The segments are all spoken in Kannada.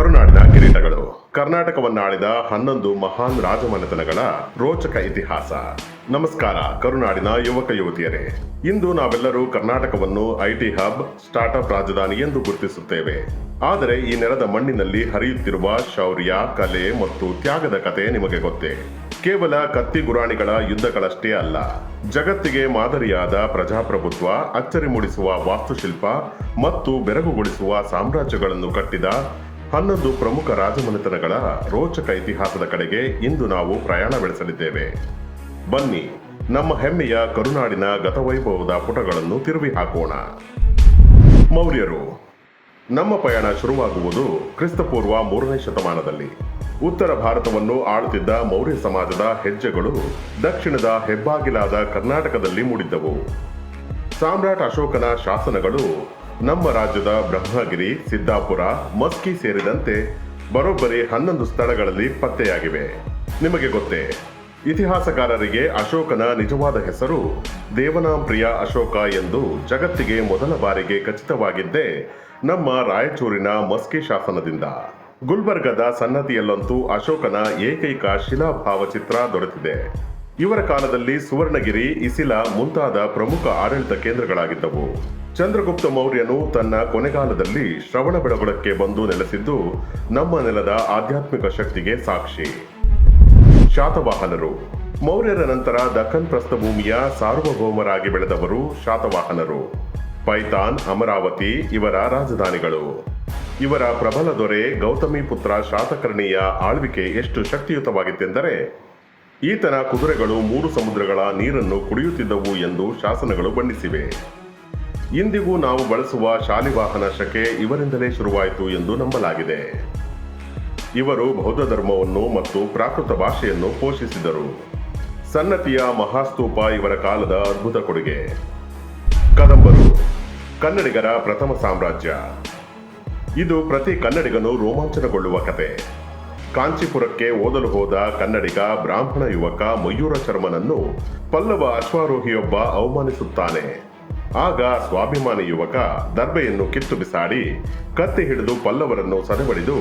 ಕರುನಾಡಿನ ಕಿರೀಟಗಳು. ಕರ್ನಾಟಕವನ್ನಾಳಿದ 11 ಮಹಾನ್ ರಾಜಮನೆತನಗಳ ರೋಚಕ ಇತಿಹಾಸ. ನಮಸ್ಕಾರ ಕರುನಾಡಿನ ಯುವಕ ಯುವತಿಯರೇ. ಇಂದು ನಾವೆಲ್ಲರೂ ಕರ್ನಾಟಕವನ್ನು ಐಟಿ ಹಬ್, ಸ್ಟಾರ್ಟ್ಅಪ್ ರಾಜಧಾನಿ ಎಂದು ಗುರುತಿಸುತ್ತೇವೆ. ಆದರೆ ಈ ನೆಲದ ಮಣ್ಣಿನಲ್ಲಿ ಹರಿಯುತ್ತಿರುವ ಶೌರ್ಯ, ಕಲೆ ಮತ್ತು ತ್ಯಾಗದ ಕತೆ ನಿಮಗೆ ಗೊತ್ತೇ? ಕೇವಲ ಕತ್ತಿ ಗುರಾಣಿಗಳ ಯುದ್ಧಗಳಷ್ಟೇ ಅಲ್ಲ, ಜಗತ್ತಿಗೆ ಮಾದರಿಯಾದ ಪ್ರಜಾಪ್ರಭುತ್ವ, ಅಚ್ಚರಿ ಮೂಡಿಸುವ ವಾಸ್ತುಶಿಲ್ಪ ಮತ್ತು ಬೆರಗುಗೊಳಿಸುವ ಸಾಮ್ರಾಜ್ಯಗಳನ್ನು ಕಟ್ಟಿದ 11 ಪ್ರಮುಖ ರಾಜಮನೆತನಗಳ ರೋಚಕ ಇತಿಹಾಸದ ಕಡೆಗೆ ಇಂದು ನಾವು ಪ್ರಯಾಣ ಬೆಳೆಸಲಿದ್ದೇವೆ. ಬನ್ನಿ, ನಮ್ಮ ಹೆಮ್ಮೆಯ ಕರುನಾಡಿನ ಗತವೈಭವದ ಪುಟಗಳನ್ನು ತಿರುವಿ ಹಾಕೋಣ. ಮೌರ್ಯರು. ನಮ್ಮ ಪಯಣ ಶುರುವಾಗುವುದು ಕ್ರಿಸ್ತಪೂರ್ವ 3ನೇ ಶತಮಾನದಲ್ಲಿ. ಉತ್ತರ ಭಾರತವನ್ನು ಆಳುತ್ತಿದ್ದ ಮೌರ್ಯ ಸಮಾಜದ ಹೆಜ್ಜೆಗಳು ದಕ್ಷಿಣದ ಹೆಬ್ಬಾಗಿಲಾದ ಕರ್ನಾಟಕದಲ್ಲಿ ಮೂಡಿದ್ದವು. ಸಾಮ್ರಾಟ್ ಅಶೋಕನ ಶಾಸನಗಳು ನಮ್ಮ ರಾಜ್ಯದ ಬ್ರಹ್ಮಗಿರಿ, ಸಿದ್ದಾಪುರ, ಮಸ್ಕಿ ಸೇರಿದಂತೆ ಬರೋಬ್ಬರಿ 11 ಸ್ಥಳಗಳಲ್ಲಿ ಪತ್ತೆಯಾಗಿವೆ. ನಿಮಗೆ ಗೊತ್ತೇ? ಇತಿಹಾಸಕಾರರಿಗೆ ಅಶೋಕನ ನಿಜವಾದ ಹೆಸರು ದೇವನಾಂಪ್ರಿಯ ಅಶೋಕ ಎಂದು ಜಗತ್ತಿಗೆ ಮೊದಲ ಬಾರಿಗೆ ಖಚಿತವಾಗಿದ್ದೇ ನಮ್ಮ ರಾಯಚೂರಿನ ಮಸ್ಕಿ ಶಾಸನದಿಂದ. ಗುಲ್ಬರ್ಗದ ಸನ್ನತಿಯಲ್ಲಂತೂ ಅಶೋಕನ ಏಕೈಕ ಶಿಲಾಭಾವಚಿತ್ರ ದೊರೆತಿದೆ. ಇವರ ಕಾಲದಲ್ಲಿ ಸುವರ್ಣಗಿರಿ, ಇಸಿಲ ಮುಂತಾದ ಪ್ರಮುಖ ಆಡಳಿತ ಕೇಂದ್ರಗಳಾಗಿದ್ದವು. ಚಂದ್ರಗುಪ್ತ ಮೌರ್ಯನು ತನ್ನ ಕೊನೆಗಾಲದಲ್ಲಿ ಶ್ರವಣಬೆಳಗೊಳಕ್ಕೆ ಬಂದು ನೆಲೆಸಿದ್ದು ನಮ್ಮ ನೆಲದ ಆಧ್ಯಾತ್ಮಿಕ ಶಕ್ತಿಗೆ ಸಾಕ್ಷಿ. ಶಾತವಾಹನರು. ಮೌರ್ಯರ ನಂತರ ದಕ್ಕನ್ ಪ್ರಸ್ಥಭೂಮಿಯ ಸಾರ್ವಭೌಮರಾಗಿ ಬೆಳೆದವರು ಶಾತವಾಹನರು. ಪೈತಾನ್, ಅಮರಾವತಿ ಇವರ ರಾಜಧಾನಿಗಳು. ಇವರ ಪ್ರಬಲ ದೊರೆ ಗೌತಮಿ ಪುತ್ರ ಶಾತಕರ್ಣಿಯ ಆಳ್ವಿಕೆ ಎಷ್ಟು ಶಕ್ತಿಯುತವಾಗಿತ್ತೆಂದರೆ ಈತನ ಕುದುರೆಗಳು 3 ಸಮುದ್ರಗಳ ನೀರನ್ನು ಕುಡಿಯುತ್ತಿದ್ದವು ಎಂದು ಶಾಸನಗಳು ಬಣ್ಣಿಸಿವೆ. ಇಂದಿಗೂ ನಾವು ಬಳಸುವ ಶಾಲಿವಾಹನ ಶಕೆ ಇವರಿಂದಲೇ ಶುರುವಾಯಿತು ಎಂದು ನಂಬಲಾಗಿದೆ. ಇವರು ಬೌದ್ಧ ಧರ್ಮವನ್ನು ಮತ್ತು ಪ್ರಾಕೃತ ಭಾಷೆಯನ್ನು ಪೋಷಿಸಿದರು. ಸನ್ನತಿಯ ಮಹಾಸ್ತೂಪ ಇವರ ಕಾಲದ ಅದ್ಭುತ ಕೊಡುಗೆ. ಕದಂಬರು. ಕನ್ನಡಿಗರ ಪ್ರಥಮ ಸಾಮ್ರಾಜ್ಯ. ಇದು ಪ್ರತಿ ಕನ್ನಡಿಗನು ರೋಮಾಂಚನಗೊಳ್ಳುವ ಕತೆ. ಕಾಂಚೀಪುರಕ್ಕೆ ಓದಲು ಹೋದ ಕನ್ನಡಿಗ ಬ್ರಾಹ್ಮಣ ಯುವಕ ಮಯೂರ ಚರ್ಮನನ್ನು ಪಲ್ಲವ ಅಶ್ವಾರೋಹಿಯೊಬ್ಬ ಅವಮಾನಿಸುತ್ತಾನೆ. ಆಗ ಸ್ವಾಭಿಮಾನಿ ಯುವಕ ದರ್ಬೆಯನ್ನು ಕಿತ್ತು ಬಿಸಾಡಿ ಕತ್ತಿ ಹಿಡಿದು ಪಲ್ಲವರನ್ನು ಸದೆಬಡಿದು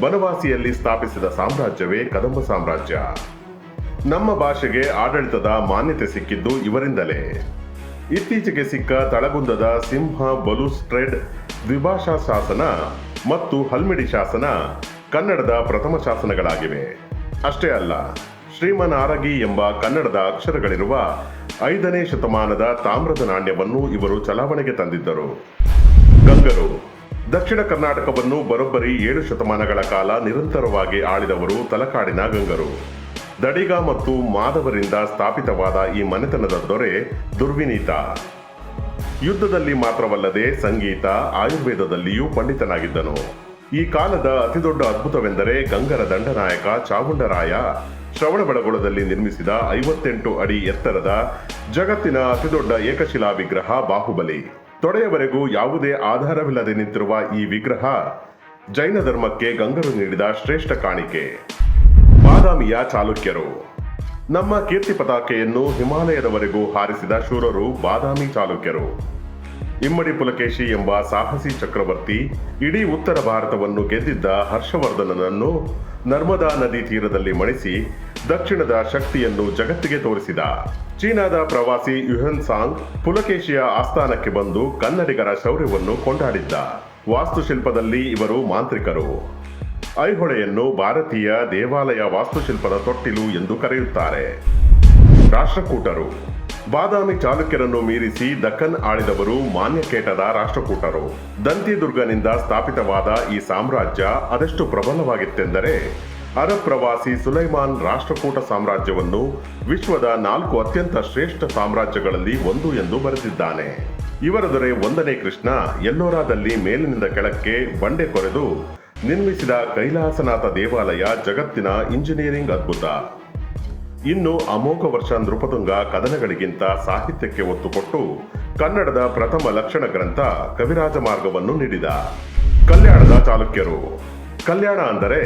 ಬನವಾಸಿಯಲ್ಲಿ ಸ್ಥಾಪಿಸಿದ ಸಾಮ್ರಾಜ್ಯವೇ ಕದಂಬ ಸಾಮ್ರಾಜ್ಯ. ನಮ್ಮ ಭಾಷೆಗೆ ಆಡಳಿತದ ಮಾನ್ಯತೆ ಸಿಕ್ಕಿದ್ದು ಇವರಿಂದಲೇ. ಇತ್ತೀಚೆಗೆ ಸಿಕ್ಕ ತಳಗುಂದದ ಸಿಂಹ ಬಲುಸ್ಟ್ರೇಡ್ ದ್ವಿಭಾಷಾ ಶಾಸನ ಮತ್ತು ಹಲ್ಮಿಡಿ ಶಾಸನ ಕನ್ನಡದ ಪ್ರಥಮ ಶಾಸನಗಳಾಗಿವೆ. ಅಷ್ಟೇ ಅಲ್ಲ, ಶ್ರೀಮನ್ ಆರಗಿ ಎಂಬ ಕನ್ನಡದ ಅಕ್ಷರಗಳಿರುವ 5ನೇ ಶತಮಾನದ ತಾಮ್ರದ ನಾಣ್ಯವನ್ನು ಇವರು ಚಲಾವಣೆಗೆ ತಂದಿದ್ದರು. ಗಂಗರು. ದಕ್ಷಿಣ ಕರ್ನಾಟಕವನ್ನು ಬರೋಬ್ಬರಿ 7 ಶತಮಾನಗಳ ಕಾಲ ನಿರಂತರವಾಗಿ ಆಳಿದವರು ತಲಕಾಡಿನ ಗಂಗರು. ದಡಿಗ ಮತ್ತು ಮಾಧವರಿಂದ ಸ್ಥಾಪಿತವಾದ ಈ ಮನೆತನದ ದೊರೆ ದುರ್ವಿನೀತ. ಯುದ್ಧದಲ್ಲಿ ಮಾತ್ರವಲ್ಲದೆ ಸಂಗೀತ, ಆಯುರ್ವೇದದಲ್ಲಿಯೂ ಪಂಡಿತನಾಗಿದ್ದನು. ಈ ಕಾಲದ ಅತಿದೊಡ್ಡ ಅದ್ಭುತವೆಂದರೆ ಗಂಗರ ದಂಡನಾಯಕ ಚಾವುಂಡರಾಯ ಶ್ರವಣಬೆಳಗೊಳದಲ್ಲಿ ನಿರ್ಮಿಸಿದ 58 ಅಡಿ ಎತ್ತರದ ಜಗತ್ತಿನ ಅತಿದೊಡ್ಡ ಏಕಶಿಲಾ ವಿಗ್ರಹ ಬಾಹುಬಲಿ. ತೊಡೆಯವರೆಗೂ ಯಾವುದೇ ಆಧಾರವಿಲ್ಲದೆ ನಿಂತಿರುವ ಈ ವಿಗ್ರಹ ಜೈನ ಧರ್ಮಕ್ಕೆ ಗಂಗರು ನೀಡಿದ ಶ್ರೇಷ್ಠ ಕಾಣಿಕೆ. ಬಾದಾಮಿಯ ಚಾಲುಕ್ಯರು. ನಮ್ಮ ಕೀರ್ತಿ ಪತಾಕೆಯನ್ನು ಹಿಮಾಲಯದವರೆಗೂ ಹಾರಿಸಿದ ಶೂರರು ಬಾದಾಮಿ ಚಾಲುಕ್ಯರು. ಇಮ್ಮಡಿ ಪುಲಕೇಶಿ ಎಂಬ ಸಾಹಸಿ ಚಕ್ರವರ್ತಿ ಇಡೀ ಉತ್ತರ ಭಾರತವನ್ನು ಗೆದ್ದಿದ್ದ ಹರ್ಷವರ್ಧನನನ್ನು ನರ್ಮದಾ ನದಿ ತೀರದಲ್ಲಿ ಮಣಿಸಿ ದಕ್ಷಿಣದ ಶಕ್ತಿಯನ್ನು ಜಗತ್ತಿಗೆ ತೋರಿಸಿದ. ಚೀನಾದ ಪ್ರವಾಸಿ ಯುಹೆನ್ ಸಾಂಗ್ ಪುಲಕೇಶಿಯ ಆಸ್ಥಾನಕ್ಕೆ ಬಂದು ಕನ್ನಡಿಗರ ಶೌರ್ಯವನ್ನು ಕೊಂಡಾಡಿದ್ದ. ವಾಸ್ತುಶಿಲ್ಪದಲ್ಲಿ ಇವರು ಮಾಂತ್ರಿಕರು. ಐಹೊಳೆಯನ್ನು ಭಾರತೀಯ ದೇವಾಲಯ ವಾಸ್ತುಶಿಲ್ಪದ ತೊಟ್ಟಿಲು ಎಂದು ಕರೆಯುತ್ತಾರೆ. ರಾಷ್ಟ್ರಕೂಟರು. ಬಾದಾಮಿ ಚಾಲುಕ್ಯರನ್ನು ಮೀರಿಸಿ ದಕ್ಕನ್ ಆಳಿದವರು ಮಾನ್ಯಕೇಟದ ರಾಷ್ಟ್ರಕೂಟರು. ದಂತಿದುರ್ಗನಿಂದ ಸ್ಥಾಪಿತವಾದ ಈ ಸಾಮ್ರಾಜ್ಯ ಅದೆಷ್ಟು ಪ್ರಬಲವಾಗಿತ್ತೆಂದರೆ ಅರಬ್ ಪ್ರವಾಸಿ ಸುಲೈಮಾನ್ ರಾಷ್ಟ್ರಕೂಟ ಸಾಮ್ರಾಜ್ಯವನ್ನು ವಿಶ್ವದ 4 ಅತ್ಯಂತ ಶ್ರೇಷ್ಠ ಸಾಮ್ರಾಜ್ಯಗಳಲ್ಲಿ ಒಂದು ಎಂದು ಬರೆದಿದ್ದಾನೆ. ಇವರ ದೊರೆ 1ನೇ ಕೃಷ್ಣ ಎಲ್ಲೋರಾದಲ್ಲಿ ಮೇಲಿನಿಂದ ಕೆಳಕ್ಕೆ ಬಂಡೆ ಕೊರೆದು ನಿರ್ಮಿಸಿದ ಕೈಲಾಸನಾಥ ದೇವಾಲಯ ಜಗತ್ತಿನ ಇಂಜಿನಿಯರಿಂಗ್ ಅದ್ಭುತ. ಇನ್ನು ಅಮೋಘ ವರ್ಷ ನೃಪತುಂಗ ಕದನಗಳಿಗಿಂತ ಸಾಹಿತ್ಯಕ್ಕೆ ಒತ್ತು ಕೊಟ್ಟು ಕನ್ನಡದ ಪ್ರಥಮ ಲಕ್ಷಣ ಗ್ರಂಥ ಕವಿರಾಜ ಮಾರ್ಗವನ್ನು ನೀಡಿದ. ಕಲ್ಯಾಣದ ಚಾಲುಕ್ಯರು. ಕಲ್ಯಾಣ ಅಂದರೆ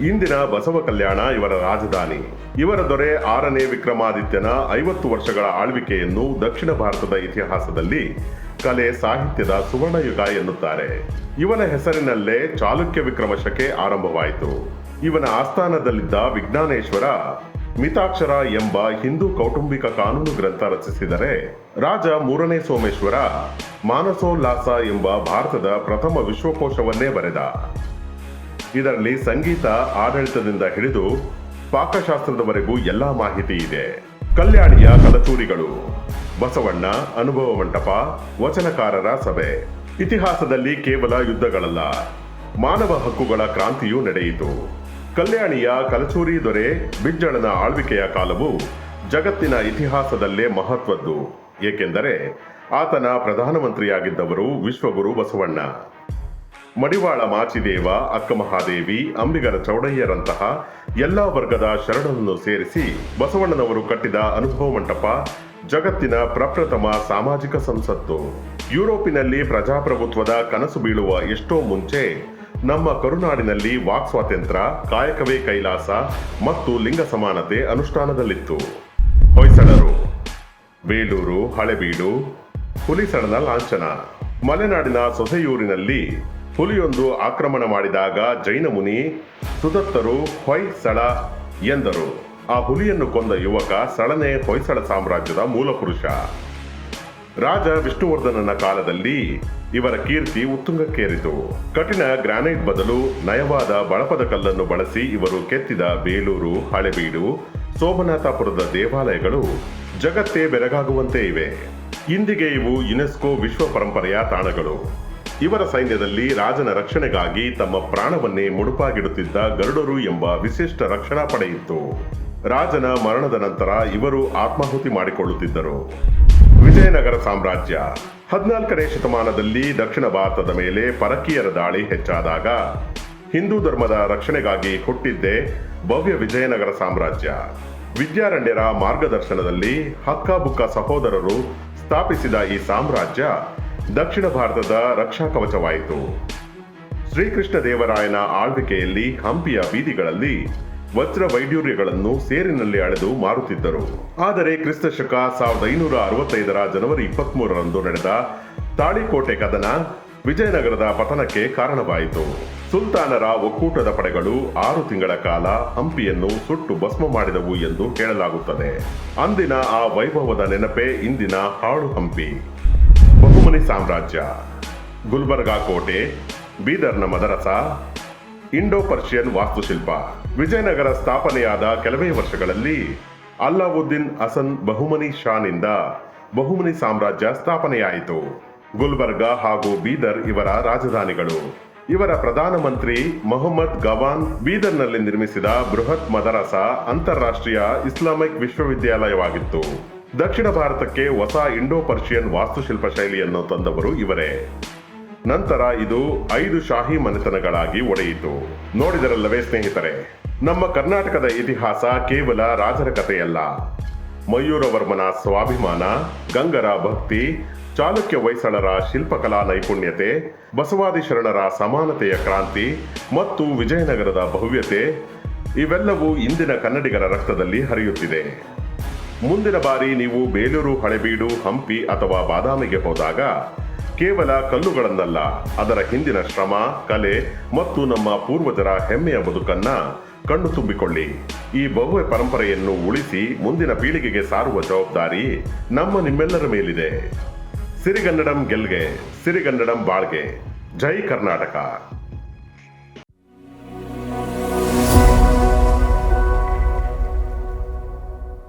ಇಂದಿನ ಬಸವ ಕಲ್ಯಾಣ ಇವರ ರಾಜಧಾನಿ. ಇವರ ದೊರೆ 6ನೇ ವಿಕ್ರಮಾದಿತ್ಯನ 50 ವರ್ಷಗಳ ಆಳ್ವಿಕೆಯನ್ನು ದಕ್ಷಿಣ ಭಾರತದ ಇತಿಹಾಸದಲ್ಲಿ ಕಲೆ ಸಾಹಿತ್ಯದ ಸುವರ್ಣಯುಗ ಎನ್ನುತ್ತಾರೆ. ಇವನ ಹೆಸರಿನಲ್ಲೇ ಚಾಲುಕ್ಯ ವಿಕ್ರಮ ಶಕೆ ಆರಂಭವಾಯಿತು. ಇವನ ಆಸ್ಥಾನದಲ್ಲಿದ್ದ ವಿಜ್ಞಾನೇಶ್ವರ ಮಿತಾಕ್ಷರ ಎಂಬ ಹಿಂದೂ ಕೌಟುಂಬಿಕ ಕಾನೂನು ಗ್ರಂಥ ರಚಿಸಿದರೆ, ರಾಜ ಮೂರನೇ ಸೋಮೇಶ್ವರ ಮಾನಸೋಲ್ಲಾಸ ಎಂಬ ಭಾರತದ ಪ್ರಥಮ ವಿಶ್ವಕೋಶವನ್ನೇ ಬರೆದ. ಇದರಲ್ಲಿ ಸಂಗೀತ, ಆಡಳಿತದಿಂದ ಹಿಡಿದು ಪಾಕಶಾಸ್ತ್ರದವರೆಗೂ ಎಲ್ಲಾ ಮಾಹಿತಿ ಇದೆ. ಕಲ್ಯಾಣಿಯ ಕಲಚೂರಿಗಳು, ಬಸವಣ್ಣ, ಅನುಭವ ಮಂಟಪ, ವಚನಕಾರರ ಸಭೆ. ಇತಿಹಾಸದಲ್ಲಿ ಕೇವಲ ಯುದ್ಧಗಳಲ್ಲ, ಮಾನವ ಹಕ್ಕುಗಳ ಕ್ರಾಂತಿಯೂ ನಡೆಯಿತು. ಕಲ್ಯಾಣಿಯ ಕಲಚೂರಿ ದೊರೆ ಬಿಜ್ಜಳನ ಆಳ್ವಿಕೆಯ ಕಾಲವು ಜಗತ್ತಿನ ಇತಿಹಾಸದಲ್ಲೇ ಮಹತ್ವದ್ದು. ಏಕೆಂದರೆ ಆತನ ಪ್ರಧಾನಮಂತ್ರಿಯಾಗಿದ್ದವರು ವಿಶ್ವಗುರು ಬಸವಣ್ಣ. ಮಡಿವಾಳ ಮಾಚಿದೇವ, ಅಕ್ಕಮಹಾದೇವಿ, ಅಂಬಿಗರ ಚೌಡಯ್ಯರಂತಹ ಎಲ್ಲಾ ವರ್ಗದ ಶರಣರನ್ನು ಸೇರಿಸಿ ಬಸವಣ್ಣನವರು ಕಟ್ಟಿದ ಅನುಭವ ಮಂಟಪ ಜಗತ್ತಿನ ಪ್ರಪ್ರಥಮ ಸಾಮಾಜಿಕ ಸಂಸತ್ತು. ಯುರೋಪಿನಲ್ಲಿ ಪ್ರಜಾಪ್ರಭುತ್ವದ ಕನಸು ಬೀಳುವ ಎಷ್ಟೋ ಮುಂಚೆ ನಮ್ಮ ಕರುನಾಡಿನಲ್ಲಿ ವಾಕ್ ಸ್ವಾತಂತ್ರ್ಯ, ಕಾಯಕವೇ ಕೈಲಾಸ ಮತ್ತು ಲಿಂಗ ಸಮಾನತೆ ಅನುಷ್ಠಾನದಲ್ಲಿತ್ತು. ಹೊಯ್ಸಳರು, ಬೇಲೂರು, ಹಳೆಬೀಡು, ಹುಲಿಸಳನ ಲಾಂಛನ. ಮಲೆನಾಡಿನ ಸೊಸೆಯೂರಿನಲ್ಲಿ ಹುಲಿಯೊಂದು ಆಕ್ರಮಣ ಮಾಡಿದಾಗ ಜೈನ ಮುನಿ ಸುದತ್ತರು ಹೊಯ್ಸಳ ಎಂದರು. ಆ ಹುಲಿಯನ್ನು ಕೊಂದ ಯುವಕ ಸಳನೆ ಹೊಯ್ಸಳ ಸಾಮ್ರಾಜ್ಯದ ಮೂಲಪುರುಷ. ರಾಜ ವಿಷ್ಣುವರ್ಧನನ ಕಾಲದಲ್ಲಿ ಇವರ ಕೀರ್ತಿ ಉತ್ತುಂಗಕ್ಕೇರಿತು. ಕಠಿಣ ಗ್ರಾನೈಟ್ ಬದಲು ನಯವಾದ ಬಳಪದ ಕಲ್ಲನ್ನು ಬಳಸಿ ಇವರು ಕೆತ್ತಿದ ಬೇಲೂರು, ಹಳೆಬೀಡು, ಸೋಮನಾಥಪುರದ ದೇವಾಲಯಗಳು ಜಗತ್ತೇ ಬೆರಗಾಗುವಂತೆ ಇವೆ. ಇಂದಿಗೆ ಇವು ಯುನೆಸ್ಕೋ ವಿಶ್ವ ಪರಂಪರೆಯ ತಾಣಗಳು. ಇವರ ಸೈನ್ಯದಲ್ಲಿ ರಾಜನ ರಕ್ಷಣೆಗಾಗಿ ತಮ್ಮ ಪ್ರಾಣವನ್ನೇ ಮುಡುಪಾಗಿಡುತ್ತಿದ್ದ ಗರುಡರು ಎಂಬ ವಿಶಿಷ್ಟ ರಕ್ಷಣಾ ಪಡೆಯಿತ್ತು. ರಾಜನ ಮರಣದ ನಂತರ ಇವರು ಆತ್ಮಾಹುತಿ ಮಾಡಿಕೊಳ್ಳುತ್ತಿದ್ದರು. ವಿಜಯನಗರ ಸಾಮ್ರಾಜ್ಯ 14ನೇ ಶತಮಾನದಲ್ಲಿ ದಕ್ಷಿಣ ಭಾರತದ ಮೇಲೆ ಪರಕೀಯರ ದಾಳಿ ಹೆಚ್ಚಾದಾಗ ಹಿಂದೂ ಧರ್ಮದ ರಕ್ಷಣೆಗಾಗಿ ಹುಟ್ಟಿದ್ದೇ ಭವ್ಯ ವಿಜಯನಗರ ಸಾಮ್ರಾಜ್ಯ. ವಿದ್ಯಾರಣ್ಯರ ಮಾರ್ಗದರ್ಶನದಲ್ಲಿ ಹಕ್ಕಾಬುಕ್ಕ ಸಹೋದರರು ಸ್ಥಾಪಿಸಿದ ಈ ಸಾಮ್ರಾಜ್ಯ ದಕ್ಷಿಣ ಭಾರತದ ರಕ್ಷಾ ಕವಚವಾಯಿತು. ಶ್ರೀಕೃಷ್ಣ ದೇವರಾಯನ ಆಳ್ವಿಕೆಯಲ್ಲಿ ಹಂಪಿಯ ಬೀದಿಗಳಲ್ಲಿ ವಜ್ರ ವೈಢೂರ್ಯಗಳನ್ನು ಸೇರಿನಲ್ಲಿ ಅಳೆದು ಮಾರುತ್ತಿದ್ದರು. ಆದರೆ ಕ್ರಿಸ್ತಶಕ 1565 ಜನವರಿ 23ರಂದು ನಡೆದ ತಾಳಿಕೋಟೆ ಕದನ ವಿಜಯನಗರದ ಪತನಕ್ಕೆ ಕಾರಣವಾಯಿತು. ಸುಲ್ತಾನರ ಒಕ್ಕೂಟದ ಪಡೆಗಳು 6 ತಿಂಗಳ ಕಾಲ ಹಂಪಿಯನ್ನು ಸುಟ್ಟು ಭಸ್ಮ ಮಾಡಿದವು ಎಂದು ಹೇಳಲಾಗುತ್ತದೆ. ಅಂದಿನ ಆ ವೈಭವದ ನೆನಪೇ ಇಂದಿನ ಹಾಳು ಹಂಪಿ. ಬಹುಮನಿ ಸಾಮ್ರಾಜ್ಯ, ಗುಲ್ಬರ್ಗಾ ಕೋಟೆ, ಬೀದರ್ನ ಮದರಸ, ಇಂಡೋ ಪರ್ಷಿಯನ್ ವಾಸ್ತುಶಿಲ್ಪ. ವಿಜಯನಗರ ಸ್ಥಾಪನೆಯಾದ ಕೆಲವೇ ವರ್ಷಗಳಲ್ಲಿ ಅಲ್ಲಾವುದ್ದೀನ್ ಹಸನ್ ಬಹುಮನಿ ಶಾನಿಂದ ಬಹುಮನಿ ಸಾಮ್ರಾಜ್ಯ ಸ್ಥಾಪನೆಯಾಯಿತು. ಗುಲ್ಬರ್ಗಾ ಹಾಗೂ ಬೀದರ್ ಇವರ ರಾಜಧಾನಿಗಳು. ಇವರ ಪ್ರಧಾನಮಂತ್ರಿ ಮೊಹಮ್ಮದ್ ಗವಾನ್ ಬೀದರ್ನಲ್ಲಿ ನಿರ್ಮಿಸಿದ ಬೃಹತ್ ಮದರಸ ಅಂತಾರಾಷ್ಟ್ರೀಯ ಇಸ್ಲಾಮಿಕ್ ವಿಶ್ವವಿದ್ಯಾಲಯವಾಗಿತ್ತು. ದಕ್ಷಿಣ ಭಾರತಕ್ಕೆ ಹೊಸ ಇಂಡೋ ಪರ್ಷಿಯನ್ ವಾಸ್ತುಶಿಲ್ಪ ಶೈಲಿಯನ್ನು ತಂದವರು ಇವರೇ. ನಂತರ ಇದು 5 ಶಾಹಿ ಮನೆತನಗಳಾಗಿ ಒಡೆಯಿತು. ನೋಡಿದರಲ್ಲವೇ ಸ್ನೇಹಿತರೆ, ನಮ್ಮ ಕರ್ನಾಟಕದ ಇತಿಹಾಸ ಕೇವಲ ರಾಜರ ಕಥೆಯಲ್ಲ. ಮಯೂರವರ್ಮನ ಸ್ವಾಭಿಮಾನ, ಗಂಗರ ಭಕ್ತಿ, ಚಾಲುಕ್ಯ ಹೊಯ್ಸಳರ ಶಿಲ್ಪಕಲಾ ನೈಪುಣ್ಯತೆ, ಬಸವಾದಿ ಶರಣರ ಸಮಾನತೆಯ ಕ್ರಾಂತಿ ಮತ್ತು ವಿಜಯನಗರದ ಭವ್ಯತೆ ಇವೆಲ್ಲವೂ ಇಂದಿನ ಕನ್ನಡಿಗರ ರಕ್ತದಲ್ಲಿ ಹರಿಯುತ್ತಿದೆ. ಮುಂದಿನ ಬಾರಿ ನೀವು ಬೇಲೂರು, ಹಳೆಬೀಡು, ಹಂಪಿ ಅಥವಾ ಬಾದಾಮಿಗೆ ಹೋದಾಗ ಕೇವಲ ಕಲ್ಲುಗಳನ್ನಲ್ಲ, ಅದರ ಹಿಂದಿನ ಶ್ರಮ, ಕಲೆ ಮತ್ತು ನಮ್ಮ ಪೂರ್ವಜರ ಹೆಮ್ಮೆಯ ಬದುಕನ್ನ ಕಣ್ಣು ತುಂಬಿಕೊಳ್ಳಿ. ಈ ಭವ್ಯ ಪರಂಪರೆಯನ್ನು ಉಳಿಸಿ ಮುಂದಿನ ಪೀಳಿಗೆಗೆ ಸಾರುವ ಜವಾಬ್ದಾರಿ ನಿಮ್ಮೆಲ್ಲರ ಮೇಲಿದೆ. ಸಿರಿಗನ್ನಡಂ ಗೆಲ್ಗೆ, ಸಿರಿಗನ್ನಡಂ ಬಾಳ್ಗೆ. ಜೈ ಕರ್ನಾಟಕ.